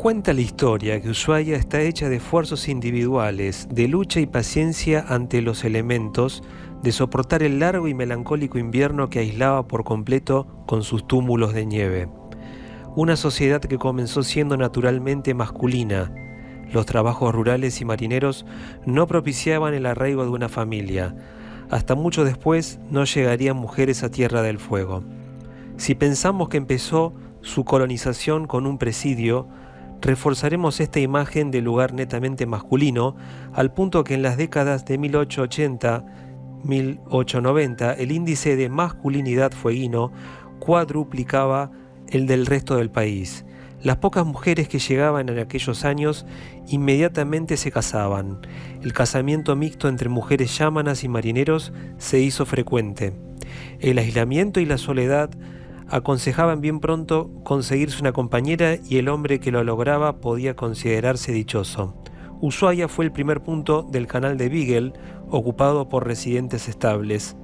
Cuenta la historia que Ushuaia está hecha de esfuerzos individuales, de lucha y paciencia ante los elementos, de soportar el largo y melancólico invierno que aislaba por completo con sus túmulos de nieve. Una sociedad que comenzó siendo naturalmente masculina. Los trabajos rurales y marineros no propiciaban el arraigo de una familia. Hasta mucho después no llegarían mujeres a Tierra del Fuego. Si pensamos que empezó su colonización con un presidio, reforzaremos esta imagen de lugar netamente masculino, al punto que en las décadas de 1880-1890 el índice de masculinidad fueguino cuadruplicaba el del resto del país. Las pocas mujeres que llegaban en aquellos años inmediatamente se casaban. El casamiento mixto entre mujeres yámanas y marineros se hizo frecuente. El aislamiento y la soledad aconsejaban bien pronto conseguirse una compañera y el hombre que lo lograba podía considerarse dichoso. Ushuaia fue el primer punto del canal de Beagle ocupado por residentes estables.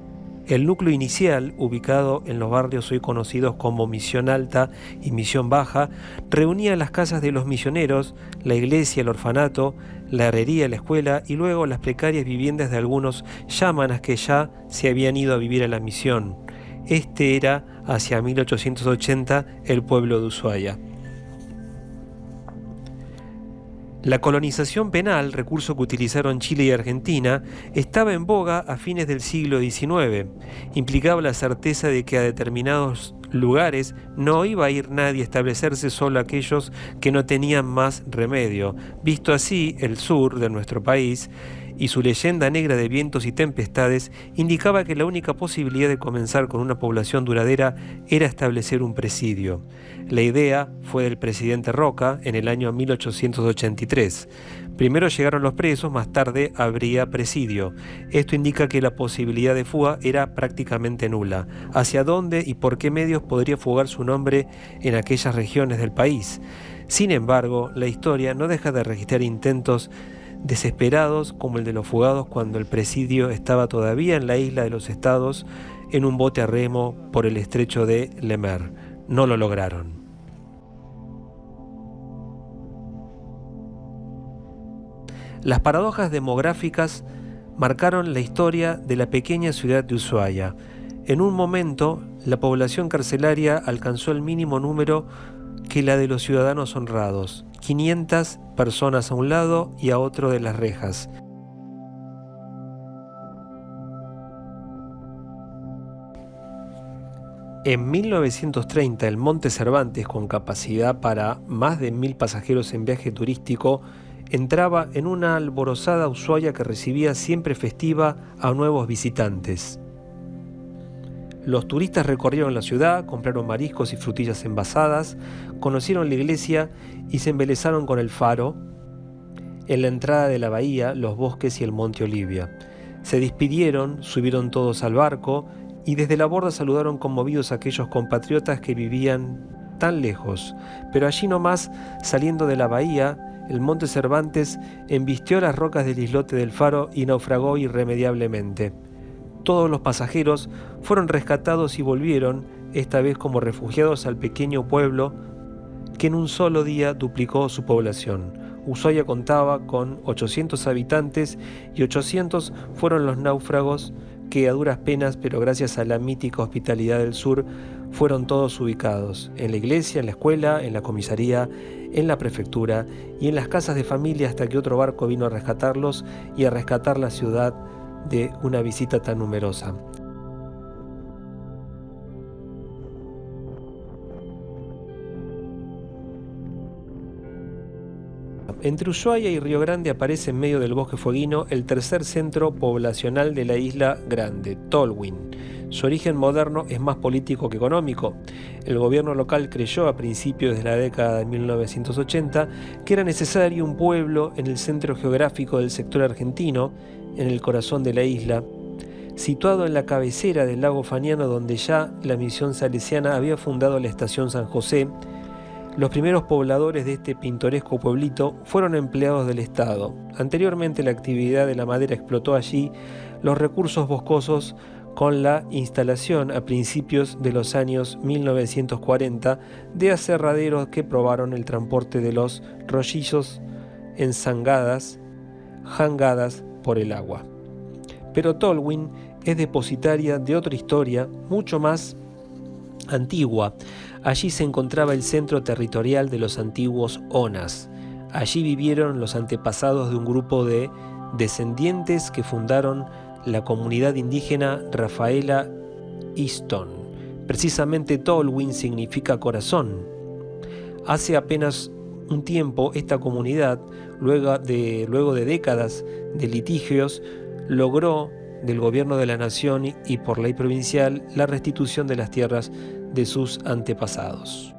El núcleo inicial, ubicado en los barrios hoy conocidos como Misión Alta y Misión Baja, reunía las casas de los misioneros, la iglesia, el orfanato, la herrería, la escuela y luego las precarias viviendas de algunos yámanas que ya se habían ido a vivir a la misión. Este era, hacia 1880, el pueblo de Ushuaia. La colonización penal, recurso que utilizaron Chile y Argentina, estaba en boga a fines del siglo XIX. Implicaba la certeza de que a determinados lugares no iba a ir nadie a establecerse, solo aquellos que no tenían más remedio. Visto así, el sur de nuestro país y su leyenda negra de vientos y tempestades indicaba que la única posibilidad de comenzar con una población duradera era establecer un presidio. La idea fue del presidente Roca en el año 1883. Primero llegaron los presos, más tarde habría presidio. Esto indica que la posibilidad de fuga era prácticamente nula. ¿Hacia dónde y por qué medios podría fugar su nombre en aquellas regiones del país? Sin embargo, la historia no deja de registrar intentos desesperados como el de los fugados cuando el presidio estaba todavía en la isla de los Estados en un bote a remo por el estrecho de Le Maire. No lo lograron. Las paradojas demográficas marcaron la historia de la pequeña ciudad de Ushuaia. En un momento, la población carcelaria alcanzó el mínimo número que la de los ciudadanos honrados, 500 personas a un lado y a otro de las rejas. En 1930, el Monte Cervantes, con capacidad para más de 1000 pasajeros en viaje turístico, entraba en una alborozada Ushuaia que recibía siempre festiva a nuevos visitantes. Los turistas recorrieron la ciudad, compraron mariscos y frutillas envasadas, conocieron la iglesia y se embelesaron con el faro, en la entrada de la bahía, los bosques y el monte Olivia. Se despidieron, subieron todos al barco y desde la borda saludaron conmovidos a aquellos compatriotas que vivían tan lejos. Pero allí nomás, saliendo de la bahía, el monte Cervantes embistió las rocas del islote del faro y naufragó irremediablemente. Todos los pasajeros fueron rescatados y volvieron, esta vez como refugiados, al pequeño pueblo que en un solo día duplicó su población. Ushuaia contaba con 800 habitantes y 800 fueron los náufragos que a duras penas, pero gracias a la mítica hospitalidad del sur, fueron todos ubicados en la iglesia, en la escuela, en la comisaría, en la prefectura y en las casas de familia, hasta que otro barco vino a rescatarlos y a rescatar la ciudad de una visita tan numerosa. Entre Ushuaia y Río Grande aparece en medio del bosque fueguino el tercer centro poblacional de la isla Grande, Tolwyn. Su origen moderno es más político que económico. El gobierno local creyó a principios de la década de 1980 que era necesario un pueblo en el centro geográfico del sector argentino, en el corazón de la isla, situado en la cabecera del lago Faniano, donde ya la misión salesiana había fundado la estación San José. Los primeros pobladores de este pintoresco pueblito fueron empleados del Estado. Anteriormente la actividad de la madera explotó allí los recursos boscosos con la instalación a principios de los años 1940 de aserraderos que probaron el transporte de los rollizos en zangadas, jangadas por el agua. Pero Tolwyn es depositaria de otra historia mucho más antigua. Allí se encontraba el centro territorial de los antiguos Onas. Allí vivieron los antepasados de un grupo de descendientes que fundaron la comunidad indígena Rafaela Easton. Precisamente Tolwyn significa corazón. Hace apenas un tiempo esta comunidad, luego de décadas de litigios, logró del gobierno de la nación y por ley provincial la restitución de las tierras de sus antepasados.